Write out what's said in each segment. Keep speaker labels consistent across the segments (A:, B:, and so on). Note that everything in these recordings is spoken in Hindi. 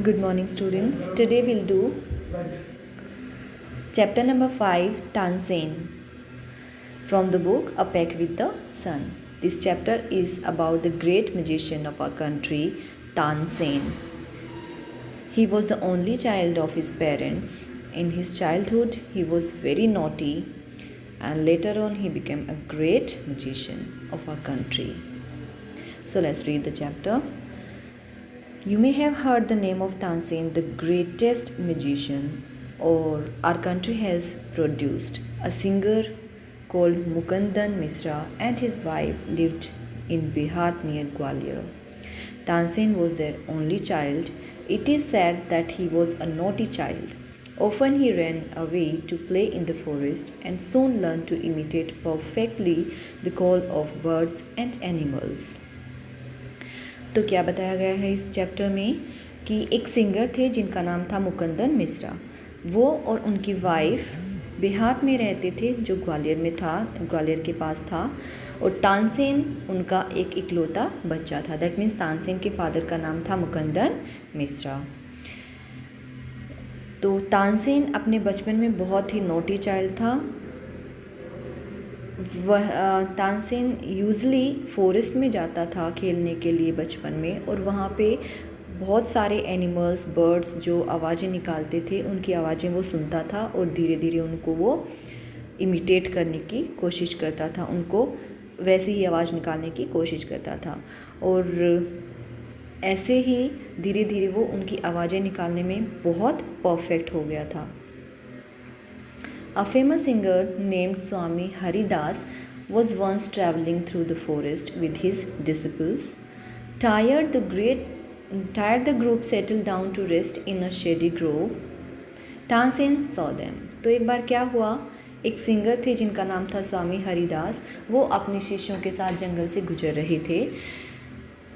A: Good morning, students. Today we'll do chapter number 5, Tansen, from the book A Pact with the Sun. This chapter is about the great magician of our country, Tansen. He was the only child of his parents. In his childhood, he was very naughty, and later on, he became a great magician of our country. So, let's read the chapter. You may have heard the name of Tansen, the greatest magician, or our country has produced. A singer called Mukundan Misra and his wife lived in Bihar near Gwalior. Tansen was their only child. It is said that he was a naughty child. Often he ran away to play in the forest and soon learned to imitate perfectly the call of birds and animals. तो क्या बताया गया है इस चैप्टर में कि एक सिंगर थे जिनका नाम था मुकुंदन मिश्रा। वो और उनकी वाइफ बिहार में रहते थे जो ग्वालियर के पास था, और तानसेन उनका एक इकलौता बच्चा था। दैट मीन्स तानसेन के फादर का नाम था मुकुंदन मिश्रा। तो तानसेन अपने बचपन में बहुत ही नोटी चाइल्ड था। वह तानसेन यूजली फॉरेस्ट में जाता था खेलने के लिए बचपन में, और वहाँ पे बहुत सारे एनिमल्स, बर्ड्स जो आवाज़ें निकालते थे उनकी आवाज़ें वो सुनता था और धीरे धीरे उनको वो इमिटेट करने की कोशिश करता था, उनको वैसे ही आवाज़ निकालने की कोशिश करता था, और ऐसे ही धीरे धीरे वो उनकी आवाज़ें निकालने में बहुत परफेक्ट हो गया था। A famous singer named Swami Haridas was once traveling through the forest with his disciples. Tired, the group settled down to rest in a shady grove. Tansen saw them. तो एक बार क्या हुआ, एक सिंगर थे जिनका नाम था स्वामी हरिदास। वो अपने शिष्यों के साथ जंगल से गुजर रहे थे।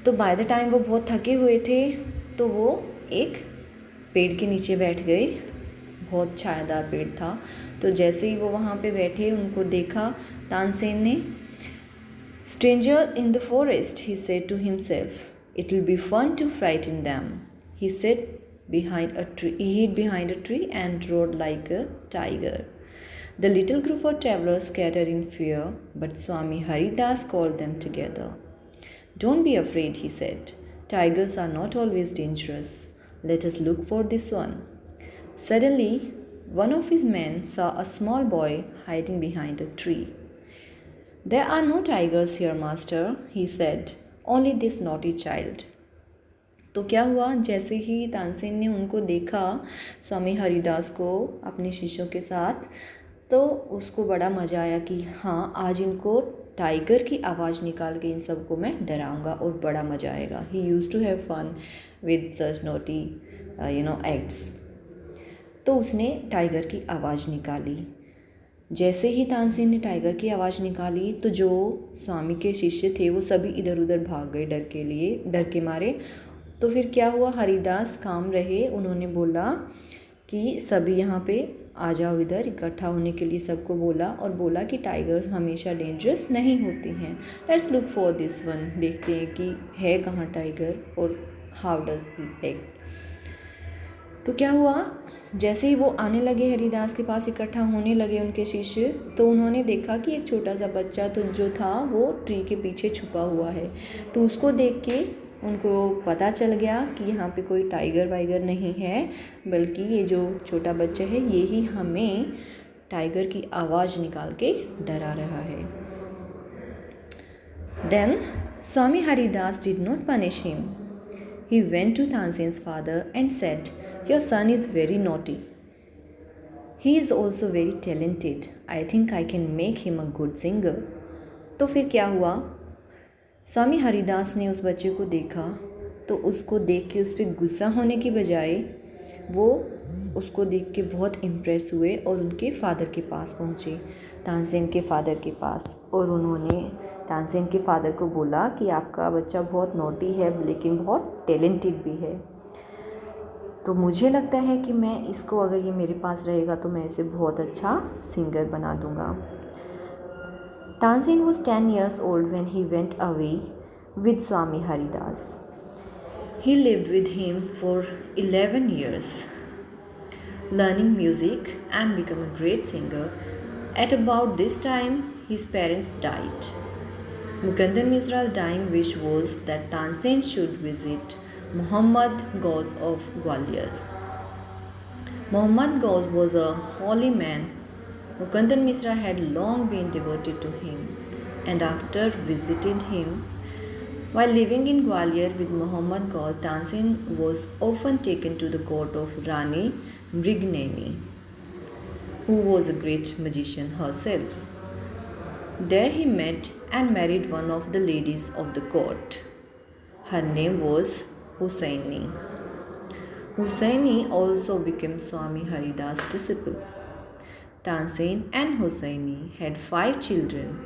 A: तो बाय द टाइम वो बहुत थके हुए थे, तो वो एक पेड़ के नीचे बैठ गए। बहुत छायादार पेड़ था। तो जैसे ही वो वहाँ पे बैठे, उनको देखा तानसेन ने। Stranger in the forest, he said to himself, it will be fun to frighten them. He said behind a tree, he hid behind a tree and roared like a tiger. The little group of travelers scattered in fear, but Swami Haridas called them together. Don't be afraid, he said. Tigers are not always dangerous. Let us look for this one. Suddenly, one of his men saw a small boy hiding behind a tree. There are no tigers here, master, he said. Only this naughty child. तो क्या हुआ, जैसे ही तानसेन ने उनको देखा, स्वामी हरिदास को अपने शिष्यों के साथ, तो उसको बड़ा मज़ा आया कि हाँ, आज इनको टाइगर की आवाज़ निकाल के इन सबको मैं डराऊंगा और बड़ा मज़ा आएगा। He used to have fun with such naughty acts. तो उसने टाइगर की आवाज़ निकाली। जैसे ही तानसेन ने टाइगर की आवाज़ निकाली, तो जो स्वामी के शिष्य थे वो सभी इधर उधर भाग गए डर के मारे। तो फिर क्या हुआ, हरिदास काम रहे। उन्होंने बोला कि सभी यहाँ पे आ जाओ, इधर इकट्ठा होने के लिए सबको बोला, और बोला कि टाइगर्स हमेशा डेंजरस नहीं होते हैं। Let's look for this one, देखते हैं कि है कहाँ टाइगर और हाउ डज इट एक्ट। तो क्या हुआ, जैसे ही वो आने लगे हरिदास के पास, इकट्ठा होने लगे उनके शिष्य, तो उन्होंने देखा कि एक छोटा सा बच्चा तो जो था वो ट्री के पीछे छुपा हुआ है। तो उसको देख के उनको पता चल गया कि यहाँ पे कोई टाइगर वाइगर नहीं है, बल्कि ये जो छोटा बच्चा है ये ही हमें टाइगर की आवाज़ निकाल के डरा रहा है। Then Swami Haridas did not punish him. He went to Tansen's father and said, "Your son is very naughty. He is also very talented. I think I can make him a good singer." तो फिर क्या हुआ, स्वामी हरिदास ने उस बच्चे को देखा, तो उसको देख के उस पर गुस्सा होने की बजाय वो उसको देख के बहुत इम्प्रेस हुए और उनके फादर के पास पहुँचे, तानसेन के फादर के पास। और उन्होंने तानसेन के फादर को बोला कि आपका बच्चा बहुत नोटी है, लेकिन बहुत टैलेंटेड भी है। तो मुझे लगता है कि मैं इसको, अगर ये मेरे पास रहेगा तो मैं इसे बहुत अच्छा सिंगर बना दूँगा। Tansen was 10 years old when he went away with Swami Haridas. He lived with him for 11 years, learning music and became a great singer. At about this time, his parents died. Mukundar Misra's dying wish was that Tansen should visit Muhammad Ghaus of Gwalior. Muhammad Ghaus was a holy man. Mukundar Misra had long been devoted to him, and after visiting him, while living in Gwalior with Muhammad Ghaus, Tansen was often taken to the court of Rani Mrignani, who was a great magician herself. There he met and married one of the ladies of the court. Her name was Hussaini. Hussaini also became Swami Haridas' disciple. Tansen and Hussaini had 5 children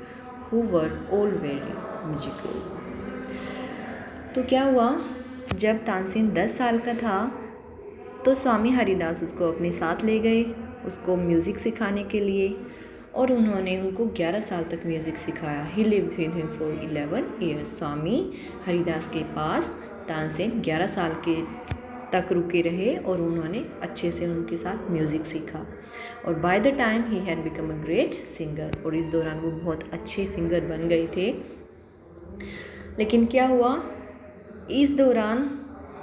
A: who were all very magical. तो क्या हुआ, जब तानसेन 10 साल का था तो स्वामी हरिदास उसको अपने साथ ले गए, उसको म्यूज़िक सिखाने के लिए, और उन्होंने उनको 11 साल तक म्यूज़िक सिखाया. He lived with him for 11 years. Swami Haridas के पास तानसेन 11 साल के तक रुके रहे और उन्होंने अच्छे से उनके साथ म्यूज़िक सीखा. और by the time he had become a great singer, और इस दौरान वो बहुत अच्छे सिंगर बन गए थे. लेकिन क्या हुआ, इस दौरान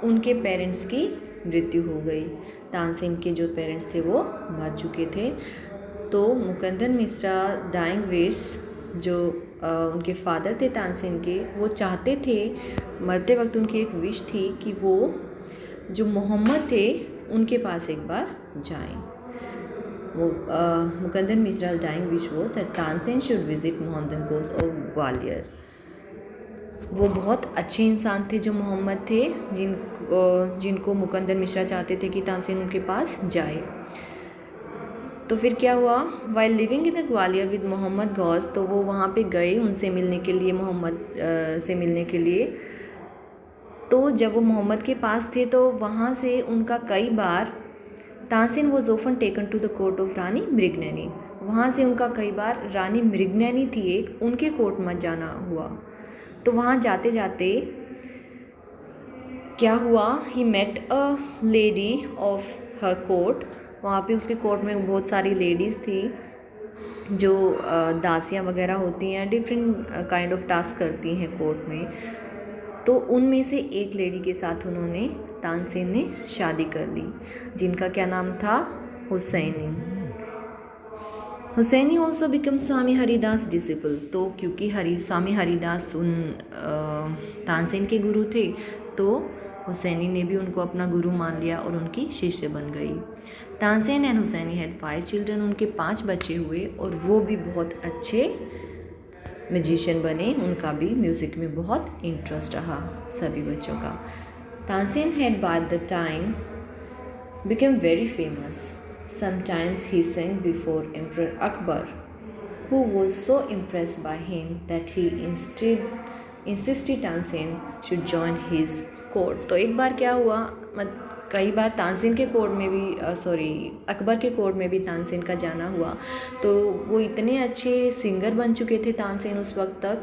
A: उनके पेरेंट्स की मृत्यु हो गई. तानसेन के जो पेरेंट्स थे वो मर चुके थे. तो मुकंदर मिश्रा डाइंग विश, जो उनके फादर थे तानसेन के, वो चाहते थे, मरते वक्त उनकी एक विश थी कि वो जो मोहम्मद थे उनके पास एक बार जाएं. वो Mukandar Mishra dying wish was that Tansen should visit Mohammad Ghaus of Gwalior. वो बहुत अच्छे इंसान थे जो मोहम्मद थे, जिनको मुकंदर मिश्रा चाहते थे कि तानसेन उनके पास जाए. तो फिर क्या हुआ, while living in the Gwalior with Mohammad Ghaus, तो वो वहाँ पे गए उनसे मिलने के लिए, मोहम्मद से मिलने के लिए. तो जब वो मोहम्मद के पास थे तो वहाँ से उनका कई बार, Tansen was often taken to the court of Rani Mrignayani. वहाँ से उनका कई बार रानी मृगनैनी थी एक, उनके कोर्ट में जाना हुआ. तो वहाँ जाते जाते क्या हुआ, he met a lady of her court. वहाँ पे उसके कोर्ट में बहुत सारी लेडीज़ थी जो दासियाँ वगैरह होती हैं, डिफरेंट काइंड ऑफ टास्क करती हैं कोर्ट में. तो उनमें से एक लेडी के साथ उन्होंने, तानसेन ने शादी कर ली, जिनका क्या नाम था, हुसैनी. हुसैनी ऑल्सो बिकम स्वामी हरिदास डिसिपल. तो क्योंकि स्वामी हरिदास उन तानसेन के गुरु थे, तो हुसैनी ने भी उनको अपना गुरु मान लिया और उनकी शिष्य बन गई. Tansen and Husaini had 5 children. उनके 5 बच्चे हुए और वो भी बहुत अच्छे म्यूजिशियन बने. उनका भी म्यूज़िक में बहुत इंटरेस्ट रहा सभी बच्चों का. Tansen had by the time become very famous. Sometimes he sang before Emperor Akbar, who was so impressed by him that he insisted Tansen should join his court. तो एक बार क्या हुआ, कई बार तानसेन के कोर्ट में भी अकबर के कोर्ट में भी तानसेन का जाना हुआ. तो वो इतने अच्छे सिंगर बन चुके थे तानसेन उस वक्त तक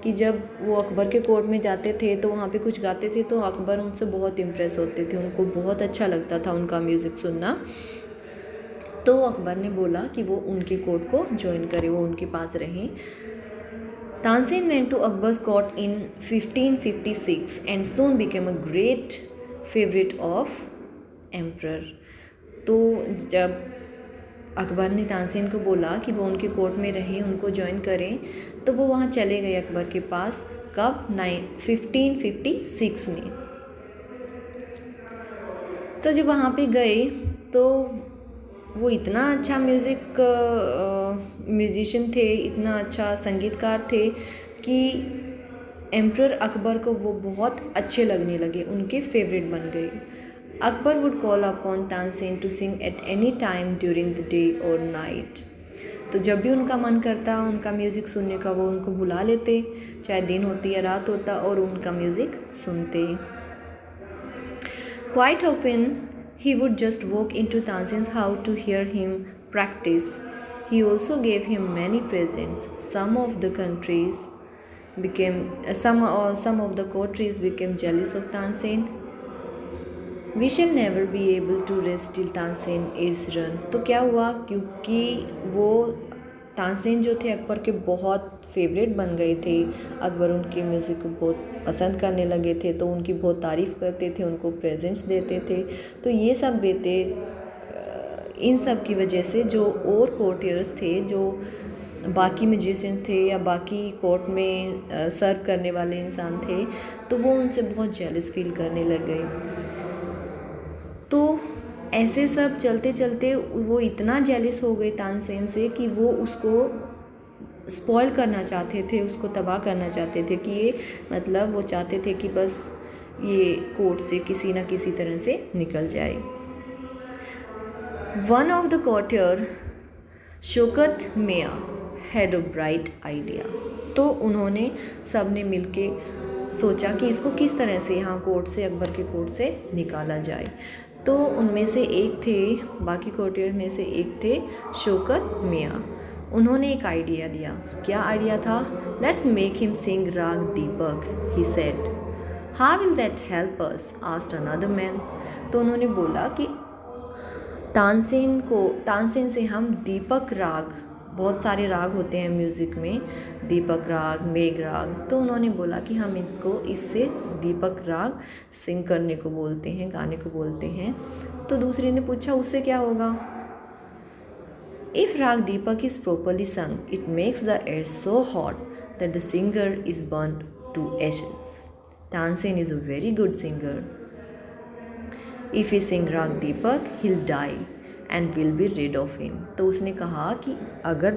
A: कि जब वो अकबर के कोर्ट में जाते थे तो वहाँ पे कुछ गाते थे तो अकबर उनसे बहुत इम्प्रेस होते थे. उनको बहुत अच्छा लगता था उनका म्यूज़िक सुनना. तो अकबर ने बोला कि वो उनके कोर्ट को ज्वाइन करे, वो उनके पास रहें. Tansen went to Akbar's court in 1556 and soon became a great favourite of emperor. तो जब अकबर ने तानसेन को बोला कि वो उनके कोर्ट में रहें, उनको ज्वाइन करें, तो वो वहाँ चले गए अकबर के पास. कब, 1556 में. तो जब वहाँ पे गए तो वो इतना अच्छा म्यूज़िशियन थे, इतना अच्छा संगीतकार थे कि एम्परर अकबर को वो बहुत अच्छे लगने लगे, उनके फेवरेट बन गए. Akbar would call upon Tansen to sing at any time during the day और नाइट. तो जब भी उनका मन करता उनका म्यूज़िक सुनने का, वो उनको बुला लेते, चाहे दिन होती या रात होता, और उनका म्यूज़िक सुनते. Quite often he would just walk into Tansen's house to hear him practice. He also gave him many presents. Some of the courtiers became jealous of Tansen we shall never be able to rest till Tansen is run. तो क्या हुआ, क्योंकि वो तानसेन जो थे अकबर के बहुत फेवरेट बन गए थे, अकबर उनके म्यूज़िक को बहुत पसंद करने लगे थे, तो उनकी बहुत तारीफ़ करते थे, उनको प्रेजेंट्स देते थे। तो ये सब बातें, इन सब की वजह से जो और कोर्टियर्स थे, जो बाकी म्यूजिशियन थे या बाकी कोर्ट में सर्व करने वाले इंसान थे, तो वो उनसे बहुत जेलस फील करने लग गए। तो ऐसे सब चलते चलते वो इतना जेलस हो गए तानसेन से कि वो उसको स्पॉइल करना चाहते थे, उसको तबाह करना चाहते थे, कि ये मतलब वो चाहते थे कि बस ये कोर्ट से किसी न किसी तरह से निकल जाए। One of the courtier Shaukat मियाँ हैड अ ब्राइट आइडिया। तो उन्होंने सब ने मिल के सोचा कि इसको किस तरह से यहाँ कोर्ट से, अकबर के कोर्ट से निकाला जाए। तो उनमें से एक थे, बाकी कोर्टियर में से एक थे शौकत मियाँ। उन्होंने एक आइडिया दिया। क्या आइडिया था? Let's make him sing Raag Deepak, he said. How will that help us? Asked another man. तो उन्होंने बोला कि तानसेन से हम दीपक राग, बहुत सारे राग होते हैं म्यूज़िक में, दीपक राग, मेघ राग, तो उन्होंने बोला कि हम इससे दीपक राग सिंग करने को बोलते हैं, गाने को बोलते हैं। तो दूसरे ने पूछा उससे क्या होगा? If Raag Deepak is properly sung, it makes the air so hot that the singer is burnt to ashes. Tansen is a very good singer. If he sing राग दीपक, he'll die and we'll be rid of him. तो उसने कहा कि अगर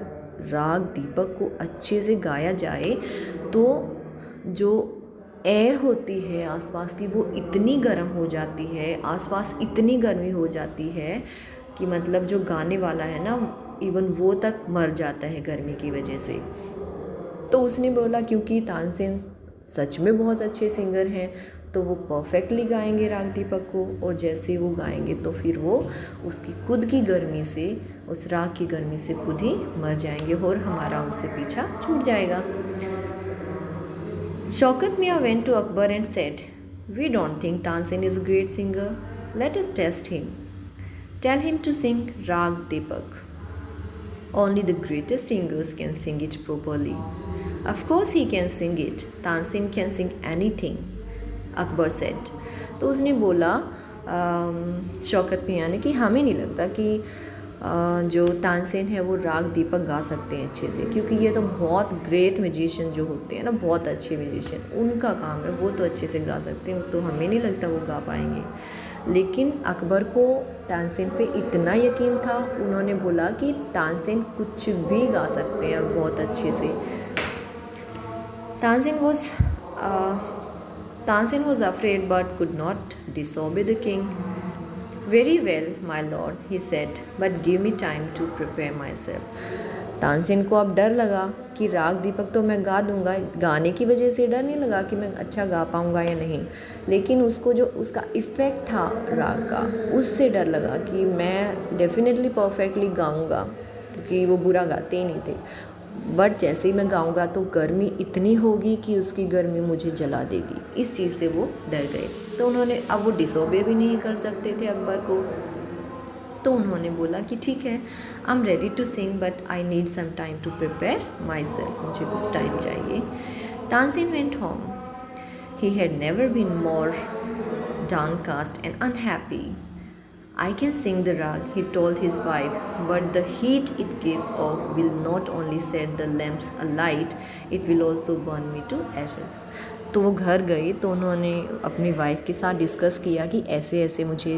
A: राग दीपक को अच्छे से गाया जाए तो जो एयर होती है आसपास की वो इतनी गर्म हो जाती है, आसपास इतनी गर्मी हो जाती है कि मतलब जो गाने वाला है ना, इवन वो तक मर जाता है गर्मी की वजह से। तो उसने बोला क्योंकि तानसेन सच में बहुत अच्छे सिंगर हैं, तो वो परफेक्टली गाएंगे राग दीपक को, और जैसे वो गाएंगे तो फिर वो उसकी खुद की गर्मी से, उस राग की गर्मी से खुद ही मर जाएंगे और हमारा उनसे पीछा छूट जाएगा। शौकत मियाँ went to Akbar and said, "We don't think Tansen is a great singer. Let us test him. Tell him to sing Rag Deepak. Only the greatest singers can sing it properly." "Of course he can sing it. Tansen can sing anything," Akbar said. तो उसने बोला शौकत मियाँ ने कि हमें नहीं लगता कि जो तानसेन है वो राग दीपक गा सकते हैं अच्छे से, क्योंकि ये तो बहुत ग्रेट म्यूजिशियन जो होते हैं ना, बहुत अच्छे म्यूजिशियन, उनका काम है, वो तो अच्छे से गा सकते हैं, तो हमें नहीं लगता वो गा पाएंगे। लेकिन अकबर को तानसेन पे इतना यकीन था, उन्होंने बोला कि तानसेन कुछ भी गा सकते हैं बहुत अच्छे से। Tansen was afraid but could not disobey the king. "Very well, my lord," he said, "but give me time to prepare myself." Tansen को अब डर लगा कि राग दीपक तो मैं गा दूंगा, गाने की वजह से डर नहीं लगा कि मैं अच्छा गा पाऊंगा या नहीं, लेकिन उसको जो उसका इफ़ेक्ट था राग का, उससे डर लगा कि मैं डेफिनेटली परफेक्टली गाऊंगा, क्योंकि वो बुरा गाते ही नहीं थे, बट जैसे ही मैं गाऊंगा तो गर्मी इतनी होगी कि उसकी गर्मी मुझे जला देगी। इस चीज़ से वो डर गए। तो उन्होंने, अब वो डिसोबे भी नहीं कर सकते थे अकबर को, तो उन्होंने बोला कि ठीक है, I am ready to sing but I need some time to prepare myself, मुझे कुछ टाइम चाहिए। Tansen went home. He had never been more downcast and unhappy. "I can sing the rag," he told his wife, "but the heat it gives off will not only set the lamps alight, it will also burn me to ashes." तो वो घर गई तो उन्होंने अपनी वाइफ के साथ डिस्कस किया कि ऐसे ऐसे मुझे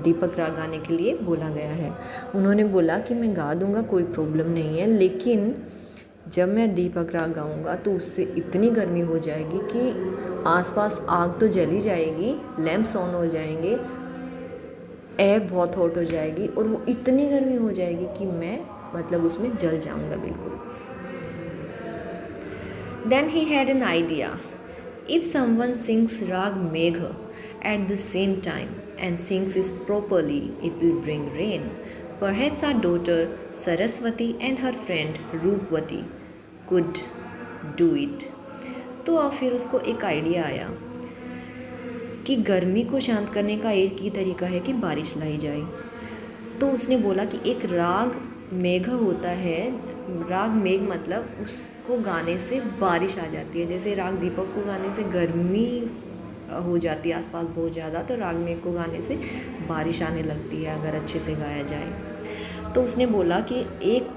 A: दीपक राग गाने के लिए बोला गया है। उन्होंने बोला कि मैं गा दूंगा, कोई प्रॉब्लम नहीं है, लेकिन जब मैं दीपक राग गाऊंगा तो उससे इतनी गर्मी हो जाएगी कि आसपास आग तो जली जाएगी, लैंप्स ऑन हो जाएंगे, एयर बहुत हॉट हो जाएगी, और वो इतनी गर्मी हो जाएगी कि मैं मतलब उसमें जल जाऊंगा बिल्कुल। Then he had an idea. If someone sings Rag Megha at the same time and sings it properly, it will bring rain. Perhaps our daughter Saraswati and her friend Roopwati could do it. तो अब फिर उसको एक आइडिया आया कि गर्मी को शांत करने का एक ही तरीका है कि बारिश लाई जाए। तो उसने बोला कि एक राग मेघ होता है, राग मेघ मतलब उसको गाने से बारिश आ जाती है। जैसे राग दीपक को गाने से गर्मी हो जाती है आसपास बहुत ज़्यादा, तो राग मेघ को गाने से बारिश आने लगती है अगर अच्छे से गाया जाए। तो उसने बोला कि एक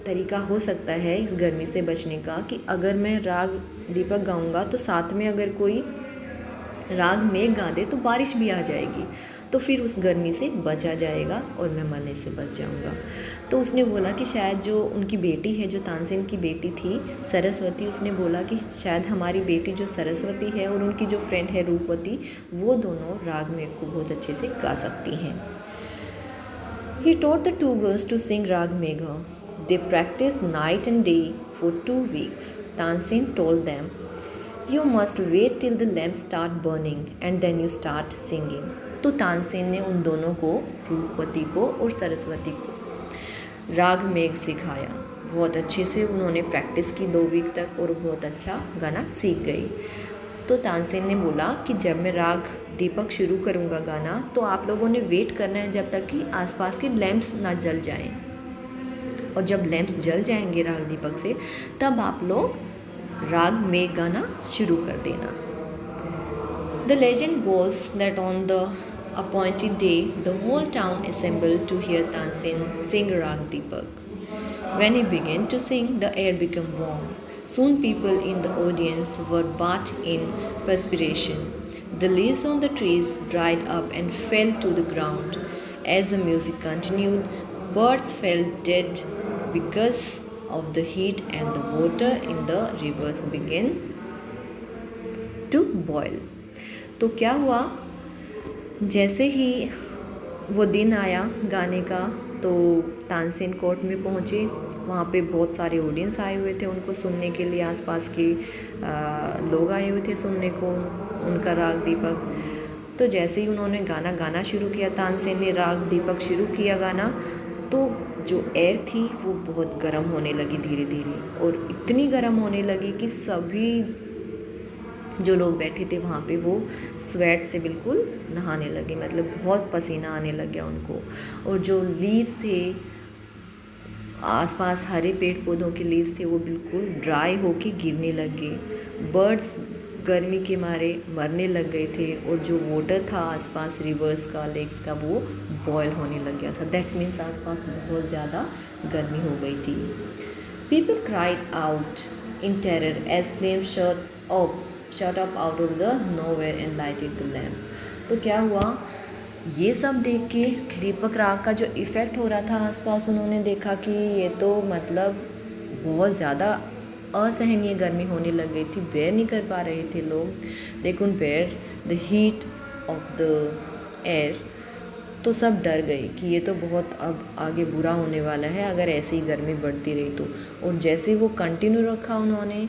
A: तरीका हो सकता है इस गर्मी से बचने का कि अगर मैं राग दीपक गाऊंगा तो साथ में अगर कोई राग मेघ गा दे तो बारिश भी आ जाएगी, तो फिर उस गर्मी से बचा जाएगा और मैं मरने से बच जाऊंगा। तो उसने बोला कि शायद जो उनकी बेटी है, जो तानसेन की बेटी थी सरस्वती, उसने बोला कि शायद हमारी बेटी जो सरस्वती है और उनकी जो फ्रेंड है रूपवती, वो दोनों राग मेघ को बहुत अच्छे से गा सकती हैं। He taught the two girls to sing Rag Megha. They practiced night and day for 2 weeks. Tansen told them, "You must wait till the lamps start burning and then you start singing." तो तानसेन ने उन दोनों को, रूपवती को और सरस्वती को, राग मेघ सिखाया। बहुत अच्छे से उन्होंने प्रैक्टिस की 2 वीक तक और बहुत अच्छा गाना सीख गई। तो तानसेन ने बोला कि जब मैं राग दीपक शुरू करूँगा गाना तो आप लोगों ने वेट करना है जब तक कि आसपास के लैंप्स ना जल जाएं, और जब लैंप्स जल जाएंगे राग दीपक से तब आप लोग राग मेघ गाना शुरू कर देना। The legend goes that on the appointed day the whole town assembled to hear Tansen sing Rag Deepak. When he began to sing, the air became warm. Soon people in the audience were bathed in perspiration. The leaves on the trees dried up and fell to the ground. As the music continued, birds fell dead because of the heat, and the water in the rivers began to boil. तो क्या हुआ, जैसे ही वो दिन आया गाने का तो तानसेन कोर्ट में पहुँचे। वहाँ पे बहुत सारे ऑडियंस आए हुए थे उनको सुनने के लिए, आसपास के लोग आए हुए थे सुनने को उनका राग दीपक। तो जैसे ही उन्होंने गाना गाना शुरू किया, तानसेन ने राग दीपक शुरू किया गाना, तो जो एयर थी वो बहुत गर्म होने लगी धीरे धीरे, और इतनी गर्म होने लगी कि सभी जो लोग बैठे थे वहाँ पे वो स्वेट से बिल्कुल नहाने लगे, मतलब बहुत पसीना आने लग गया उनको। और जो लीव्स थे आसपास, हरे पेड़ पौधों के लीव्स थे, वो बिल्कुल ड्राई होके गिरने लग गए। बर्ड्स गर्मी के मारे मरने लग गए थे, और जो वाटर था आसपास रिवर्स का, लेक्स का, वो बॉयल होने लग गया था। दैट मीन्स आसपास बहुत ज़्यादा गर्मी हो गई थी। People cried out in terror as flame shot up out of the nowhere and lighted the lamps. तो क्या हुआ, ये सब देख के दीपक राग का जो इफ़ेक्ट हो रहा था आसपास, उन्होंने देखा कि ये तो मतलब बहुत ज़्यादा असहनीय गर्मी होने लग गई थी, बेयर नहीं कर पा रहे थे लोग। They couldn't bear the heat of the air. तो सब डर गए कि ये तो बहुत अब आगे बुरा होने वाला है अगर ऐसे ही गर्मी बढ़ती रही तो। और जैसे वो कंटिन्यू रखा उन्होंने,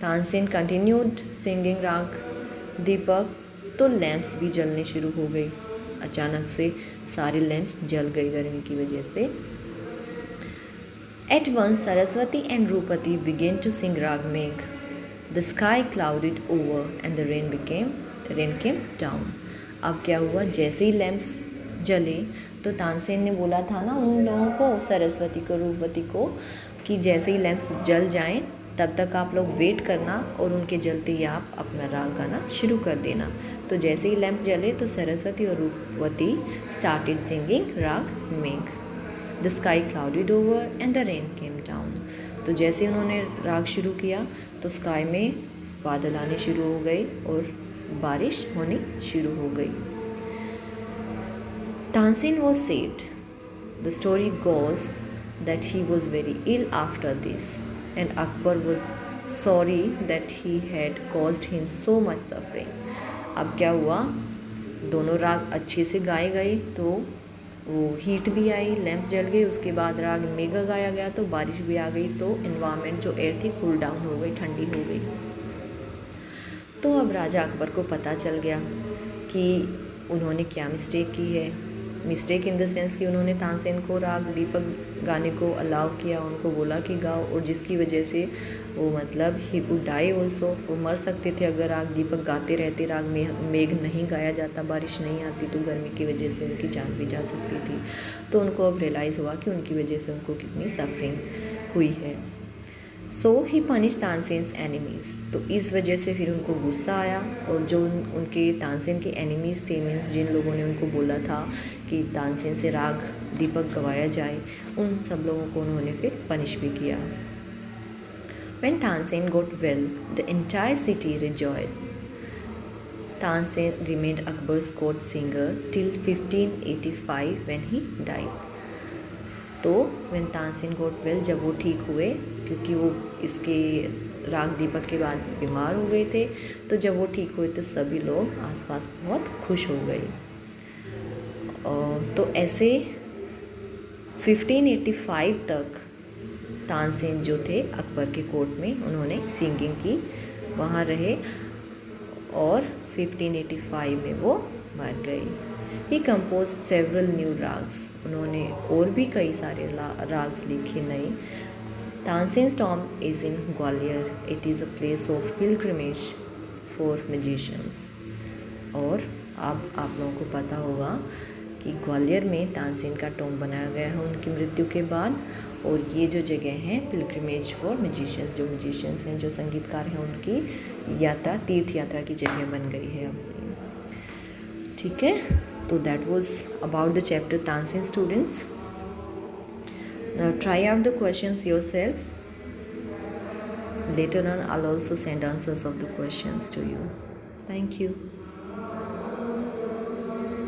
A: तानसेन कंटिन्यूड सिंगिंग राग दीपक, तो लैंप्स भी जलने शुरू हो गई। अचानक से सारे लैंप्स जल गए गर्मी की वजह से। At once Saraswati and Rupati began to sing Rag Megh. The sky clouded over and the rain came down. अब क्या हुआ, जैसे ही लैंप्स जले तो तानसेन ने बोला था ना उन लोगों को, सरस्वती को, रूपवती को, कि जैसे ही लैंप्स जल जाएं तब तक आप लोग वेट करना और उनके जलते ही आप अपना राग गाना शुरू कर देना। तो जैसे ही लैंप जले तो सरस्वती और रूपवती स्टार्टेड सिंगिंग राग मेघ। The sky clouded over and the rain came down. तो जैसे उन्होंने राग शुरू किया तो स्काई में बादल आने शुरू हो गए और बारिश होनी शुरू हो गई। Tansen was saved. The story goes that he was very ill after this, and Akbar was sorry that he had caused him so much suffering. अब क्या हुआ, दोनों राग अच्छे से गाए गए तो वो हीट भी आई, लैंप्स जल गए, उसके बाद राग मेघा गाया गया तो बारिश भी आ गई, तो इन्वायरमेंट जो एयर थी कूल डाउन हो गई, ठंडी हो गई। तो अब राजा अकबर को पता चल गया कि उन्होंने क्या मिस्टेक की है। मिस्टेक इन द सेंस कि उन्होंने तानसेन को राग दीपक गाने को अलाउ किया, उनको बोला कि गाओ, और जिसकी वजह से वो मतलब ही कुड डाई ऑल्सो, वो मर सकते थे अगर राग दीपक गाते रहते, राग मेघ नहीं गाया जाता, बारिश नहीं आती तो गर्मी की वजह से उनकी जान भी जा सकती थी। तो उनको अब रियलाइज़ हुआ कि उनकी वजह से उनको कितनी सफरिंग हुई है। सो ही पनिश तानसेन्स एनिमीज़, तो इस वजह से फिर उनको गुस्सा आया, और जो उनके तानसेन के एनिमीज़ थे, मीन्स जिन लोगों ने उनको बोला था कि तानसेन से राग दीपक गवाया जाए, उन सब लोगों को उन्होंने फिर पनिश भी किया। When Tansen got well, the entire city rejoiced. Tansen remained Akbar's court singer till 1585 when he died. तो when Tansen got well, जब वो ठीक हुए, क्योंकि वो इसके राग दीपक के बाद बीमार हो गए थे, तो जब वो ठीक हुए तो सभी लोग आसपास बहुत खुश हो गए। तो ऐसे 1585 तक तानसेन जो थे अकबर के कोर्ट में, उन्होंने सिंगिंग की, वहाँ रहे, और 1585 में वो मर गए। ही कंपोज सेवरल न्यू राग्स, उन्होंने और भी कई सारे राग्स लिखे नए। Tansen's tomb is in Gwalior, it is a place of pilgrimage for magicians. और अब आप लोगों को पता होगा कि ग्वालियर में तानसेन का टॉम्ब बनाया गया है उनकी मृत्यु के बाद, और ये जो जगह है पिलग्रिमेज फॉर मैजिशियंस, जो मैजिशियंस हैं, जो संगीतकार हैं, उनकी यात्रा, तीर्थ यात्रा की जगह बन गई है अब। ठीक है, तो that was about the chapter Tansen students. Now try out the questions yourself. Later on I'll also send answers of the questions to you. Thank you.